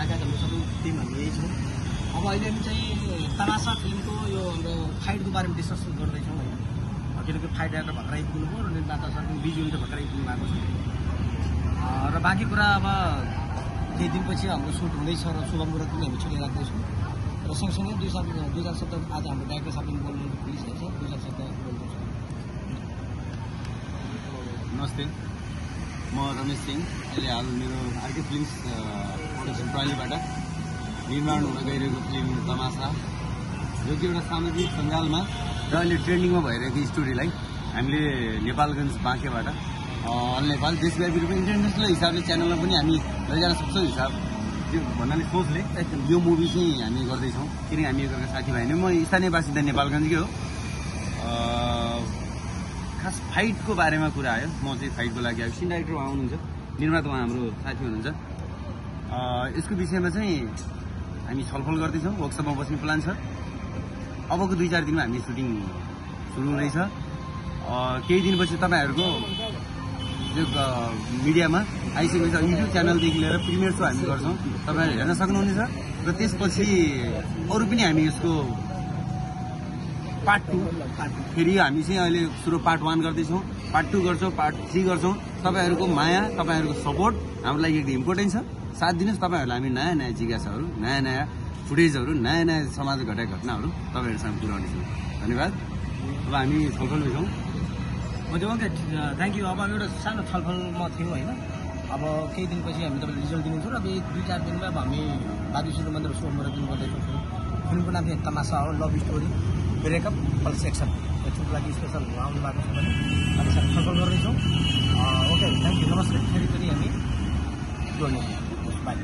लगायत हाम्रो सबै टिम हामी यही छौँ। अब अहिले हामी चाहिँ तमासा फिल्मको यो हाम्रो फाइटको बारेमा डिस्कस गर्दैछौँ होइन, किनकि फाइट डाइरेक्टर भर्खर आइपुग्नुभयो र निर्माता सर पनि भिजुअल भर्खर आइपुग्नु भएको छ र बाँकी कुरा अब केही दिनपछि हाम्रो सुट हुँदैछ र शुभ मुहुर्त पनि हामी छुट्टी राख्दैछौँ र सँगसँगै दुई चार शब्द आज हाम्रो डाइरेक्टर साहबले बोल्नु खोलिसकेको छ, 2 शब्द बोल्दैछु। नमस्ते, म रमेश सिंह। अहिले हाल मेरो आरके फिल्म्स प्रोडक्सन प्रणालीबाट निर्माण हुन गइरहेको फिल्म तमासा, जो कि एउटा सामाजिक सञ्जालमा र अहिले ट्रेन्डिङमा भइरहेको स्टोरीलाई हामीले नेपालगञ्ज बाँकेबाट अल नेपाल देशव्यापी रूपमा इन्टरनेसनल हिसाबले च्यानलमा पनि हामी लैजान सक्छौँ हिसाब त्यो भन्नाले सोचले एकदम यो मुभी चाहिँ हामी गर्दैछौँ। किनकि हामी एकअर्का साथीभाइ नै, म स्थानीय बासिन्दा नेपालगञ्जकै हो। खास फाइटको बारेमा कुरा आयो, म चाहिँ फाइटको लागि आयो। सिन डाइरेक्टर उहाँ हुनुहुन्छ, निर्माता उहाँ हाम्रो साथी हुनुहुन्छ। यसको विषयमा चाहिँ हामी छलफल गर्दैछौँ, वर्कसपमा बस्ने प्लान छ। अबको 2-4 दिनमा हामी सुटिङ सुरु हुँदैछ। केही दिनपछि तपाईँहरूको जो मिडियामा आइसकेको छ, युट्युब च्यानलदेखि लिएर प्रिमियर सो हामी गर्छौँ, तपाईँहरू हेर्न सक्नुहुनेछ। र त्यसपछि अरू पनि हामी यसको पार्ट 2 फेरि हामी चाहिँ अहिले सुरु पार्ट 1 गर्दैछौँ, पार्ट 2 गर्छौँ, पार्ट 3 गर्छौँ। तपाईँहरूको माया, तपाईँहरूको सपोर्ट हाम्रो लागि एकदम इम्पोर्टेन्ट छ। साथ दिनुहोस्, तपाईँहरूलाई हामी नयाँ नयाँ जिज्ञासाहरू, नयाँ नयाँ फुटेजहरू, नयाँ नयाँ समाजमा घटेका घटनाहरू तपाईँहरूसँग पुर्याउनेछौँ। धन्यवाद। अब हामी छलफलमा छौँ। Okay, thank you. अब हामी एउटा सानो छलफलमा थियौँ होइन। अब केही दिनपछि हामी तपाईँले रिजल्ट दिनुहुन्छ र अब 2-4 दिनमा अब हामी बाबी सूर्य मन्दिर शुभ मुहुर्त दिन गर्दैछौँ। फिल्मको नाम चाहिँ तमासा हो, love story breakup plus action. एकछिनको लागि स्पेसल आउनु भएको छ भने हामी साथ छलफल गर्दैछौँ। ओके, थ्याङ्क यू, नमस्ते। फेरि पनि हामी जोड्नेछौँ। बाई।